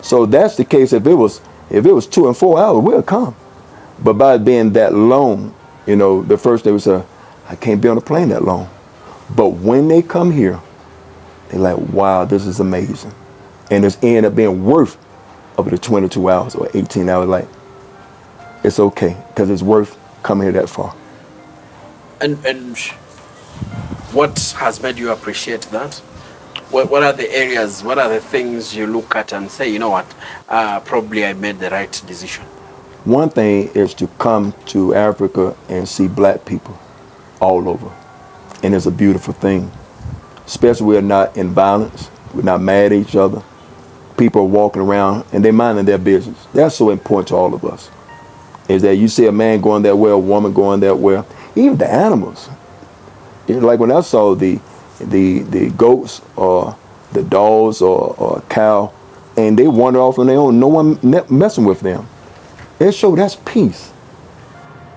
So that's the case. If it was 2 and 4 hours, we'll come. But by it being that long, you know, the first day was, I can't be on a plane that long. But when they come here, they're like, wow, this is amazing. And it's ended up being worth of the 22 hours or 18 hours. Like, it's okay, because it's worth coming here that far. And what has made you appreciate that? What are the areas, what are the things you look at and say, you know what, probably I made the right decision? One thing is to come to Africa and see black people all over. And it's a beautiful thing. Especially we're not in violence. We're not mad at each other. People are walking around and they're minding their business. That's so important to all of us. Is that you see a man going that way, a woman going that way, even the animals. Like when I saw the goats or the dogs or a cow, and they wander off on their own, no one messing with them. It showed that's peace.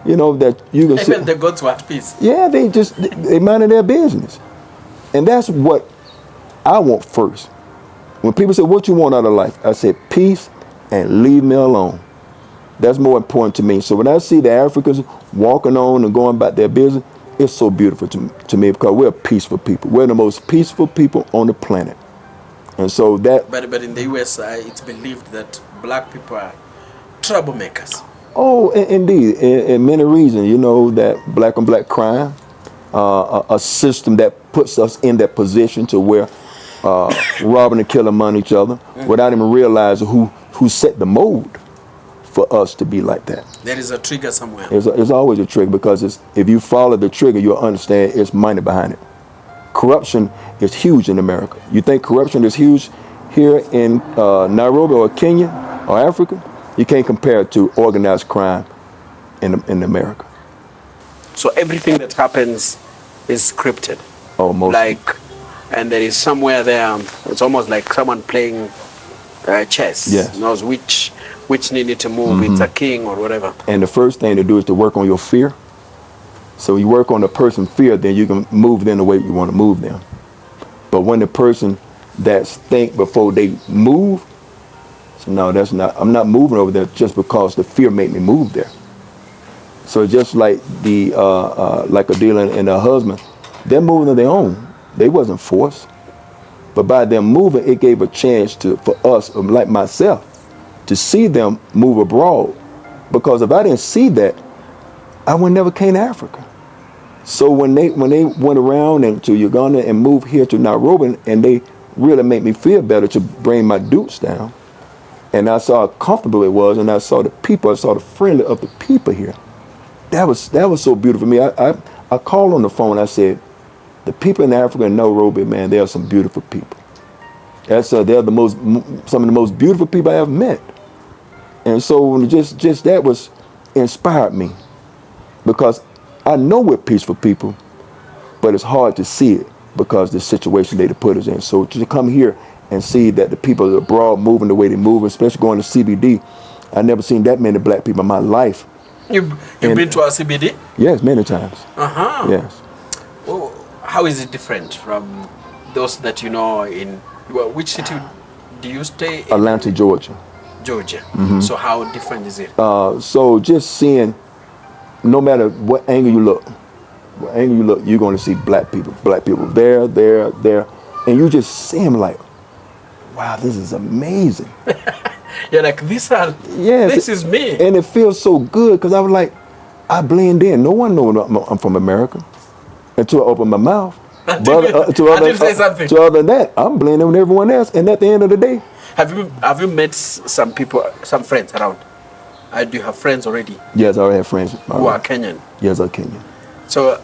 You know, that you can see. Even the goats were at peace. Yeah, they minded their business. And that's what I want first. When people say, what you want out of life? I say, peace and leave me alone. That's more important to me. So when I see the Africans walking on and going about their business, it's so beautiful to me, because we're peaceful people. We're the most peaceful people on the planet. And so that... But in the US, it's believed that black people are troublemakers. Oh, indeed. In many reasons, you know, that black on black crime, a system that puts us in that position to where robbing and killing among each other without even realizing who set the mold for us to be like that. There is a trigger somewhere. There's always a trigger, because if you follow the trigger, you'll understand it's money behind it. Corruption is huge in America. You think corruption is huge here in Nairobi or Kenya or Africa? You can't compare it to organized crime in America. So everything that happens is scripted. Almost. Like and there is somewhere there. It's almost like someone playing chess. Yes. Knows which needed to move. It's a king or whatever. And the first thing to do is to work on your fear. So you work on the person's fear, then you can move them the way you want to move them. But when the person that's think before they move, so no, that's not. I'm not moving over there just because the fear made me move there. So just like the like a dealer and a husband, they're moving on their own. They wasn't forced. But by them moving, it gave a chance for us, like myself, to see them move abroad. Because if I didn't see that, I would never came to Africa. So when they went around and to Uganda and moved here to Nairobi, and they really made me feel better to bring my dukes down, and I saw how comfortable it was, and I saw the people, I saw the friendly of the people here. That was so beautiful for me. I called on the phone. I said, the people in Africa and Nairobi, man, they are some beautiful people. They're some of the most beautiful people I ever met. And so just that was inspired me, because I know we're peaceful people, but it's hard to see it because the situation they put us in. So to come here and see that the people abroad moving the way they move, especially going to CBD, I never seen that many black people in my life. You've been to a CBD? Yes, many times. Uh-huh. Yes. Well, how is it different from those that you know in, well, which city do you stay in? Atlanta, Georgia. Georgia. So how different is it? So just seeing, no matter what angle you look, you're going to see black people there, and you just see them like, wow, this is amazing. You're like, this is me. And it feels so good, because I was like, I blend in. No one knows I'm from America until I open my mouth. Other than that, I'm blending with everyone else. And at the end of the day, have you met some people, some friends around? Do you have friends already? Yes, I already have friends. Who are Kenyan? Yes, I'm Kenyan. So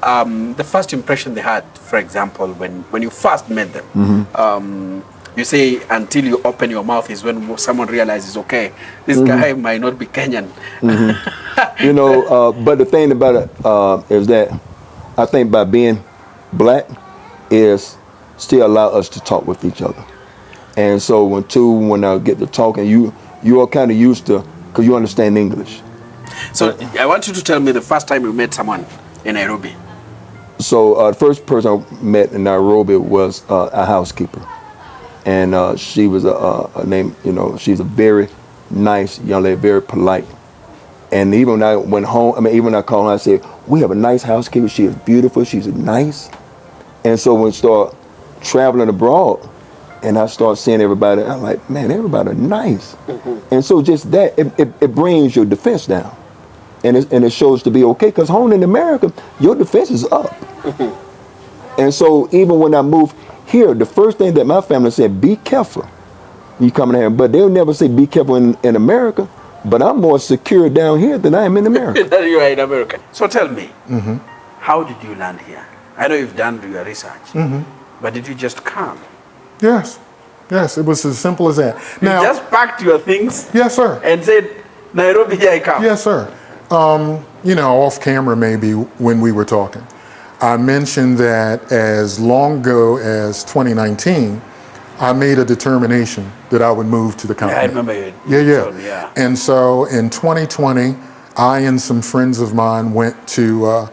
the first impression they had, for example, when you first met them, you say until you open your mouth is when someone realizes, okay, this guy might not be Kenyan. You know, but the thing about it is that I think by being black is still allow us to talk with each other. And so when I get to talking, you are kind of used to, because you understand English. So I want you to tell me the first time you met someone in Nairobi. So the first person I met in Nairobi was a housekeeper. And she was a name, you know, she's a very nice young lady, very polite. And even when I went home, even when I called her, I said, we have a nice housekeeper. She is beautiful. She's nice. And so when we start traveling abroad, and I start seeing everybody, I'm like, man, everybody nice. And so just that, it brings your defense down. And it shows to be okay, because home in America, your defense is up. And so even when I moved here, the first thing that my family said, be careful. You coming here, but they'll never say be careful in America. But I'm more secure down here than I am in America. That you are in America. So tell me, how did you land here? I know you've done your research, but did you just come? Yes, it was as simple as that. You just packed your things? Yes, sir. And said, Nairobi, here I come? Yes, sir. You know, off camera maybe when we were talking, I mentioned that as long ago as 2019, I made a determination that I would move to the continent. Yeah, I remember you told me, yeah. And so in 2020, I and some friends of mine went to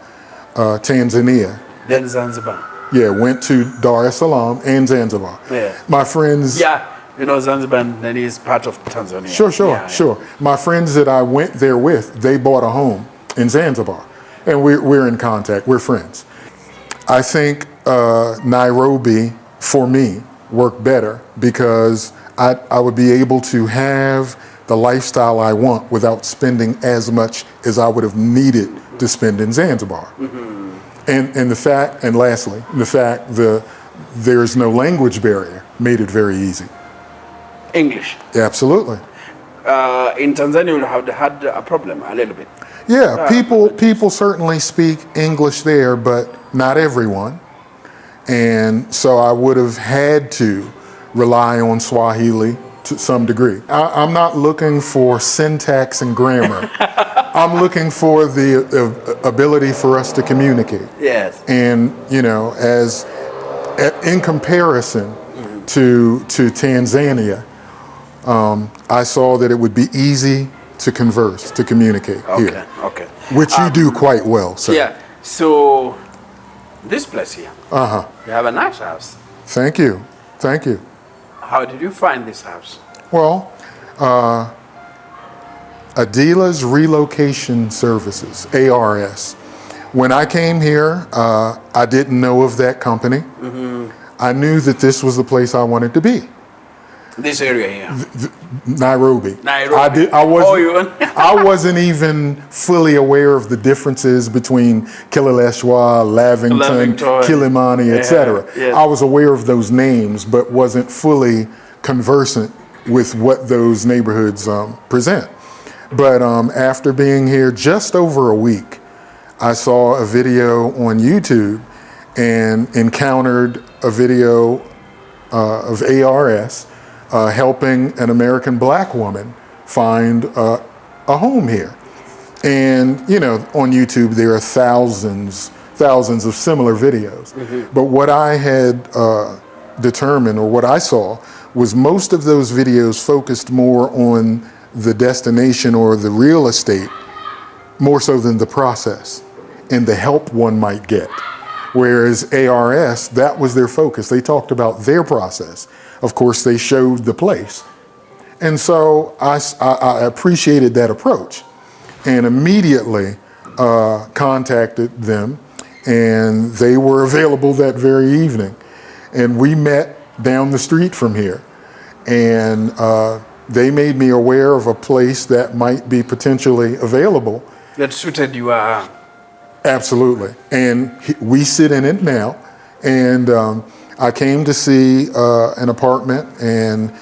Tanzania. Then Zanzibar. Yeah, went to Dar es Salaam and Zanzibar. Yeah. My friends. Yeah, you know, Zanzibar then is part of Tanzania. Sure. My friends that I went there with, they bought a home in Zanzibar. And we're in contact, we're friends. I think Nairobi, for me, worked better because I would be able to have the lifestyle I want without spending as much as I would have needed to spend in Zanzibar. And the fact, and lastly, the fact that there's no language barrier made it very easy. English? Absolutely. In Tanzania, you have had a problem a little bit. Yeah, people certainly speak English there, but not everyone. And so I would have had to rely on Swahili to some degree. I'm not looking for syntax and grammar. I'm looking for the ability for us to communicate. Yes. And, you know, as in comparison to Tanzania, I saw that it would be easy to converse, to communicate here, Okay. which you do quite well, sir. Yeah. So this place here, you have a nice house. Thank you. How did you find this house? Well, Adila's Relocation Services, ARS. When I came here, I didn't know of that company. I knew that this was the place I wanted to be. This area here. Nairobi. Nairobi. I wasn't even fully aware of the differences between Kileleshwa, Lavington, Kilimani, etc. Yeah. I was aware of those names, but wasn't fully conversant with what those neighborhoods present. But after being here just over a week, I saw a video on YouTube and encountered a video of ARS helping an American black woman find a home here. And, you know, on YouTube, there are thousands of similar videos. But what I had determined, or what I saw, was most of those videos focused more on the destination or the real estate, more so than the process and the help one might get. Whereas ARS, that was their focus. They talked about their process. Of course, they showed the place. And so I appreciated that approach and immediately contacted them, and they were available that very evening. And we met down the street from here. And they made me aware of a place that might be potentially available. That suited you. Absolutely. And we sit in it now. And I came to see an apartment, and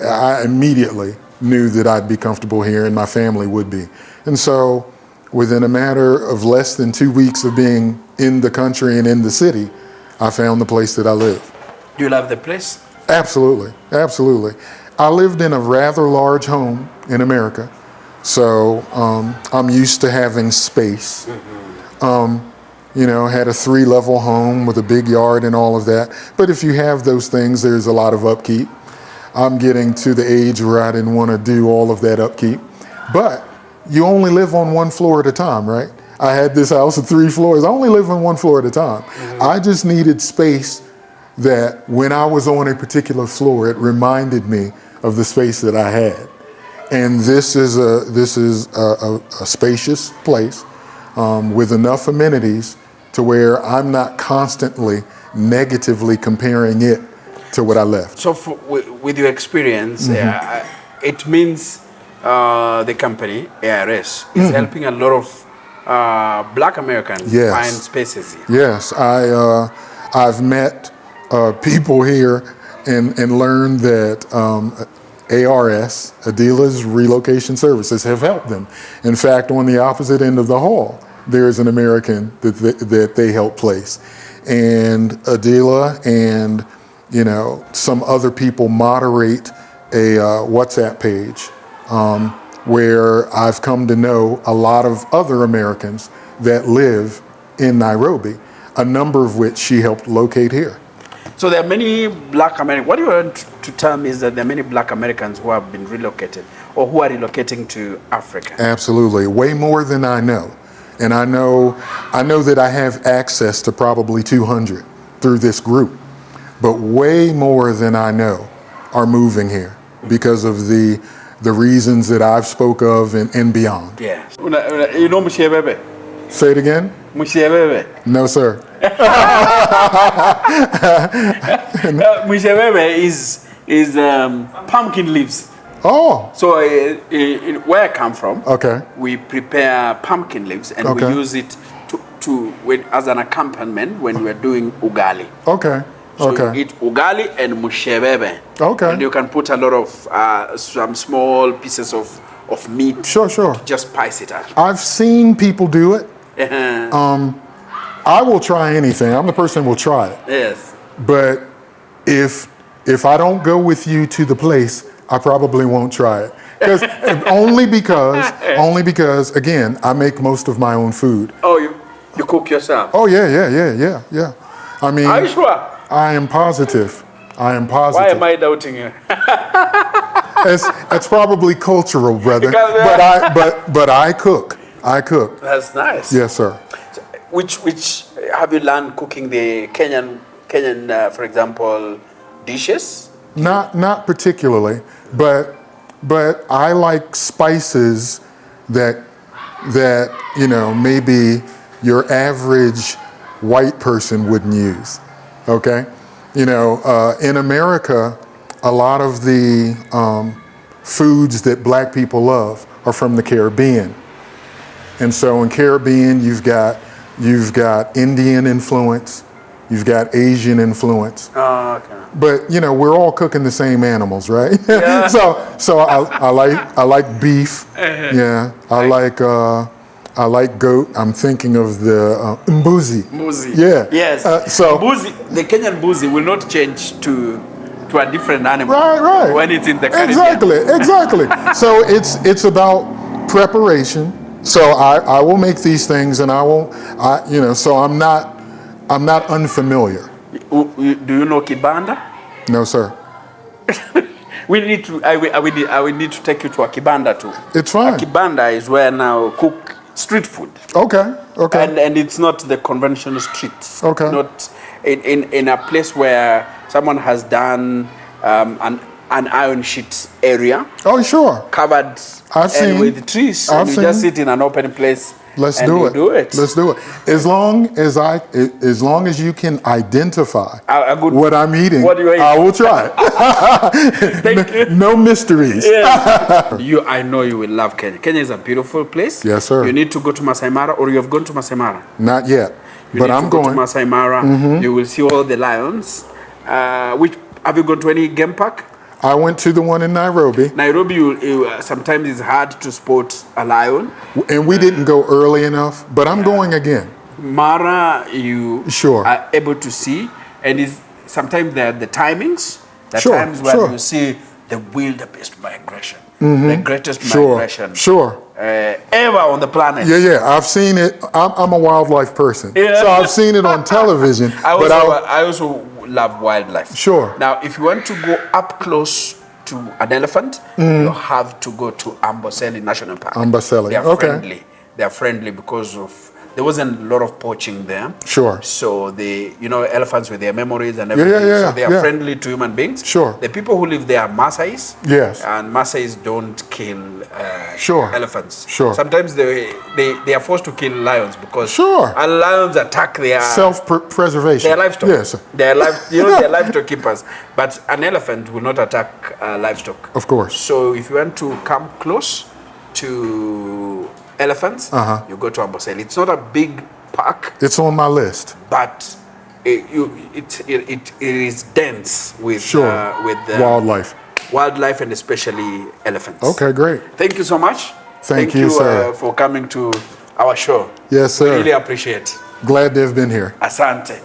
I immediately knew that I'd be comfortable here and my family would be. And so within a matter of less than 2 weeks of being in the country and in the city, I found the place that I live. Do you love the place? Absolutely. I lived in a rather large home in America, so I'm used to having space. You know, had a 3-level home with a big yard and all of that. But if you have those things, there's a lot of upkeep. I'm getting to the age where I didn't want to do all of that upkeep. But you only live on 1 floor at a time, right? I had this house with 3 floors. I only live on 1 floor at a time. I just needed space that when I was on a particular floor, it reminded me of the space that I had. And this is a spacious place with enough amenities to where I'm not constantly negatively comparing it to what I left. So with your experience, it means the company, ARS, is helping a lot of Black Americans find spaces here. Yes, I've met people here and learned that ARS, Adila's Relocation Services, have helped them. In fact, on the opposite end of the hall, there's an American that they help place. And Adila and, you know, some other people moderate a WhatsApp page where I've come to know a lot of other Americans that live in Nairobi, a number of which she helped locate here. So there are many Black Americans. What you want to tell me is that there are many Black Americans who have been relocated or who are relocating to Africa. Absolutely, way more than I know. And I know that I have access to probably 200 through this group, but way more than I know are moving here because of the reasons that I've spoke of and beyond. Yes. You know Mushebebe? Say it again? Mushebebe? No, sir. Mushebebe is pumpkin leaves. Oh. So where I come from, okay, we prepare pumpkin leaves and we use it as an accompaniment when we're doing ugali. Okay. So you eat ugali and mushebebe. Okay. And you can put a lot of some small pieces of meat. Sure. To just spice it up. I've seen people do it. I will try anything. I'm the person who will try it. Yes. But if I don't go with you to the place, I probably won't try it. Only because, again, I make most of my own food. Oh, you cook yourself? Oh, yeah. I mean, Are you sure? I am positive. I am positive. Why am I doubting you? It's probably cultural, brother. But I cook. I cook. That's nice. Yes, sir. Which have you learned cooking the Kenyan, for example, dishes? Not particularly, but I like spices that maybe your average white person wouldn't use. Okay, in America, a lot of the foods that black people love are from the Caribbean, and so in Caribbean you've got Indian influence, you've got Asian influence. Oh, okay. But we're all cooking the same animals, right? Yeah. so I like beef. Yeah, I like goat. I'm thinking of the mbuzi. Mbuzi. Yeah. Yes. Mbuzi, the Kenyan mbuzi will not change to a different animal. Right. When it's in the Caribbean. Exactly. So it's about preparation. So I will make these things, and so I'm not unfamiliar. Do you know kibanda? No, sir. We need to. I will need to take you to a kibanda too. It's fine. A kibanda is where now cook street food. Okay. And it's not the conventional streets. Okay. Not in a place where someone has done an iron sheet area. Oh, sure. Covered with trees. And you just sit in an open place. Let's and do you it. do it. Let's do it. As long as you can identify what I'm eating, what you I will try. Thank you. No mysteries. Yes. I know you will love Kenya. Kenya is a beautiful place. Yes, sir. You need to go to Masai Mara, or you have gone to Masai Mara? Not yet, but I'm go going. to Masai Mara. You will see all the lions. Have you gone to any game park? I went to the one in Nairobi. Nairobi, sometimes it's hard to spot a lion. And we didn't go early enough, but I'm going again. Mara, you are able to see, and sometimes there are the timings, times where you see the wildebeest migration, the greatest migration ever on the planet. Yeah, I've seen it. I'm a wildlife person, so I've seen it on television. I also love wildlife. Sure. Now, if you want to go up close to an elephant, you have to go to Amboseli National Park. Amboseli, They are friendly. They are friendly because there wasn't a lot of poaching there. Sure. So elephants with their memories and everything. So they are friendly to human beings. Sure. The people who live there are Maasais. Yes. And Maasais don't kill elephants. Sure. Sometimes they are forced to kill lions because and lions attack their self-preservation. Their livestock. Yes. They're livestock keepers. But an elephant will not attack livestock. Of course. So if you want to come close to elephants, you go to Amboseli. It's not a big park. It's on my list. But it is dense with wildlife and especially elephants. Okay, great. Thank you so much. Thank you, sir, for coming to our show. Yes, sir. We really appreciate. Glad to have been here. Asante.